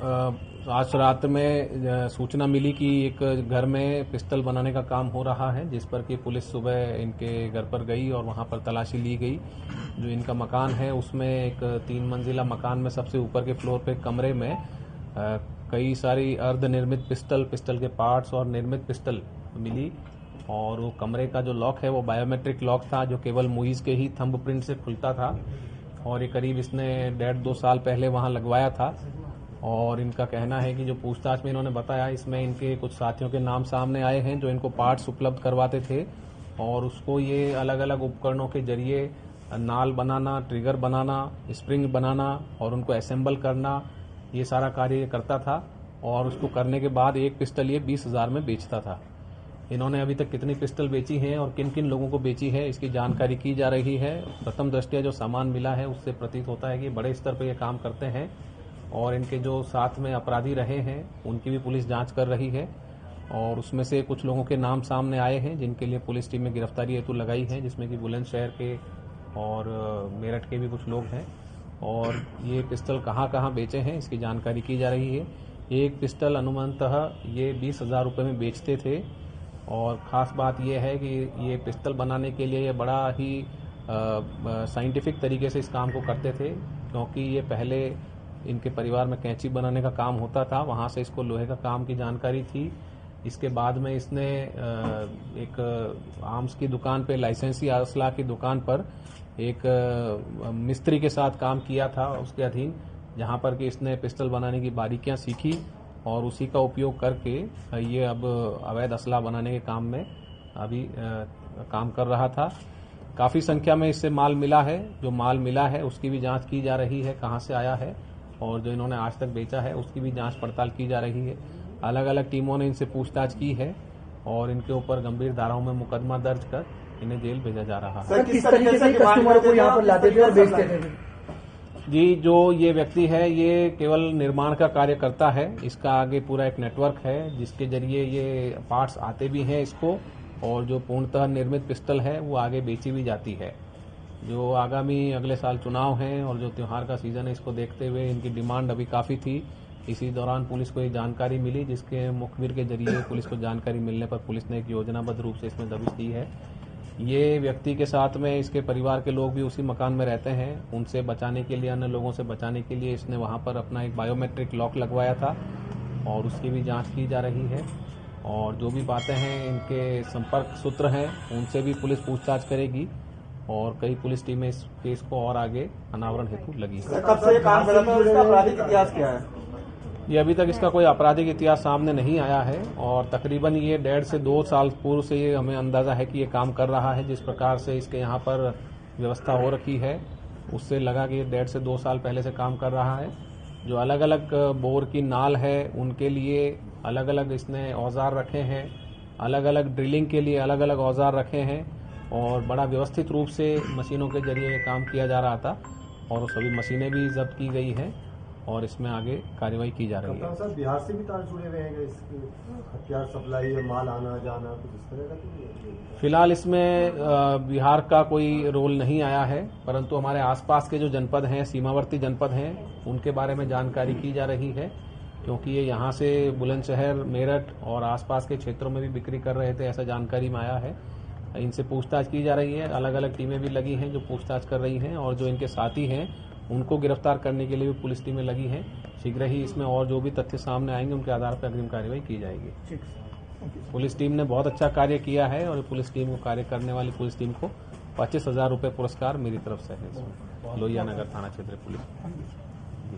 आज रात में सूचना मिली कि एक घर में पिस्टल बनाने का काम हो रहा है, जिस पर कि पुलिस सुबह इनके घर पर गई और वहां पर तलाशी ली गई। जो इनका मकान है उसमें एक 3 मंजिला मकान में सबसे ऊपर के फ्लोर पे कमरे में कई सारी अर्धनिर्मित पिस्टल के पार्ट्स और निर्मित पिस्टल मिली। और वो कमरे का जो लॉक है वो बायोमेट्रिक लॉक था, जो केवल मुइज के ही थंबप्रिंट से खुलता था। और ये करीब इसने 1.5-2 साल पहले वहां लगवाया था। और इनका कहना है कि जो पूछताछ में इन्होंने बताया, इसमें इनके कुछ साथियों के नाम सामने आए हैं जो इनको पार्ट्स उपलब्ध करवाते थे, और उसको ये अलग अलग उपकरणों के जरिए नाल बनाना, ट्रिगर बनाना, स्प्रिंग बनाना और उनको असेंबल करना, ये सारा कार्य करता था। और उसको करने के बाद एक पिस्टल ये 20,000 में बेचता था। इन्होंने अभी तक कितनी पिस्टल बेची हैं और किन किन लोगों को बेची है, इसकी जानकारी की जा रही है। प्रथम दृष्टया जो सामान मिला है उससे प्रतीत होता है कि बड़े स्तर पर ये काम करते हैं। और इनके जो साथ में अपराधी रहे हैं उनकी भी पुलिस जांच कर रही है। और उसमें से कुछ लोगों के नाम सामने आए हैं जिनके लिए पुलिस टीम में गिरफ्तारी हेतु लगाई है, जिसमें कि बुलंदशहर के और मेरठ के भी कुछ लोग हैं। और ये पिस्टल कहाँ कहाँ बेचे हैं इसकी जानकारी की जा रही है। एक पिस्टल अनुमानतः ये 20,000 रुपये में बेचते थे। और ख़ास बात यह है कि ये पिस्टल बनाने के लिए ये बड़ा ही साइंटिफिक तरीके से इस काम को करते थे, क्योंकि ये पहले इनके परिवार में कैंची बनाने का काम होता था, वहाँ से इसको लोहे का काम की जानकारी थी। इसके बाद में इसने एक आर्म्स की दुकान पे, लाइसेंसी असला की दुकान पर एक मिस्त्री के साथ काम किया था उसके अधीन, जहाँ पर कि इसने पिस्टल बनाने की बारीकियां सीखी और उसी का उपयोग करके ये अब अवैध असला बनाने के काम में अभी काम कर रहा था। काफ़ी संख्या में इससे माल मिला है। जो माल मिला है उसकी भी जांच की जा रही है, कहाँ से आया है, और जो इन्होंने आज तक बेचा है उसकी भी जांच पड़ताल की जा रही है। अलग अलग टीमों ने इनसे पूछताछ की है और इनके ऊपर गंभीर धाराओं में मुकदमा दर्ज कर इन्हें जेल भेजा जा रहा है। किस तरीके से कस्टमर को यहाँ पर लाते थे और बेचते थे? जी, जो ये व्यक्ति है ये केवल निर्माण का कार्य करता है। इसका आगे पूरा एक नेटवर्क है जिसके जरिए ये पार्ट्स आते भी हैं इसको, और जो पूर्णतः निर्मित पिस्टल है वो आगे बेची भी जाती है। जो आगामी अगले साल चुनाव हैं और जो त्यौहार का सीजन है, इसको देखते हुए इनकी डिमांड अभी काफ़ी थी। इसी दौरान पुलिस को ये जानकारी मिली, जिसके मुखबिर के जरिए पुलिस को जानकारी मिलने पर पुलिस ने एक योजनाबद्ध रूप से इसमें दबिश दी है। ये व्यक्ति के साथ में इसके परिवार के लोग भी उसी मकान में रहते हैं। उनसे बचाने के लिए, अन्य लोगों से बचाने के लिए इसने वहां पर अपना एक बायोमेट्रिक लॉक लगवाया था और उसकी भी जांच की जा रही है। और जो भी बातें हैं, इनके संपर्क सूत्र हैं, उनसे भी पुलिस पूछताछ करेगी और कई पुलिस टीमें इस केस को और आगे अनावरण हेतु लगी है। कब से ये काम कर रहा था, इसका आपराधिक इतिहास क्या है? ये अभी तक इसका कोई आपराधिक इतिहास सामने नहीं आया है और तकरीबन ये 1.5 से 2 साल पूर्व से ये हमें अंदाजा है कि ये काम कर रहा है। जिस प्रकार से इसके यहाँ पर व्यवस्था हो रखी है उससे लगा कि ये 1.5 से 2 साल पहले से काम कर रहा है। जो अलग अलग बोर की नाल है उनके लिए अलग अलग इसने औजार रखे हैं, अलग अलग ड्रिलिंग के लिए अलग अलग औजार रखे हैं और बड़ा व्यवस्थित रूप से मशीनों के जरिए काम किया जा रहा था। और सभी मशीनें भी जब्त की गई हैं और इसमें आगे कार्रवाई की जा रही है। सर, बिहार से भी तार जुड़े हुए हैं इसके हथियार सप्लाई या माल आना जाना कुछ इस तरह का? फिलहाल इसमें बिहार का कोई रोल नहीं आया है, परंतु हमारे आसपास के जो जनपद हैं, सीमावर्ती जनपद हैं, उनके बारे में जानकारी की जा रही है, क्योंकि ये यहाँ से बुलंदशहर, मेरठ और आसपास के क्षेत्रों में भी बिक्री कर रहे थे, ऐसा जानकारी में आया है। इनसे पूछताछ की जा रही है। अलग अलग टीमें भी लगी हैं जो पूछताछ कर रही हैं और जो इनके साथी हैं उनको गिरफ्तार करने के लिए भी पुलिस टीमें लगी हैं। शीघ्र ही इसमें और जो भी तथ्य सामने आएंगे उनके आधार पर अग्रिम कार्रवाई की जाएगी। पुलिस टीम ने बहुत अच्छा कार्य किया है और पुलिस टीम को, कार्य करने वाली पुलिस टीम को 25,000 रुपये पुरस्कार मेरी तरफ से है। लोहिया नगर थाना क्षेत्र पुलिस।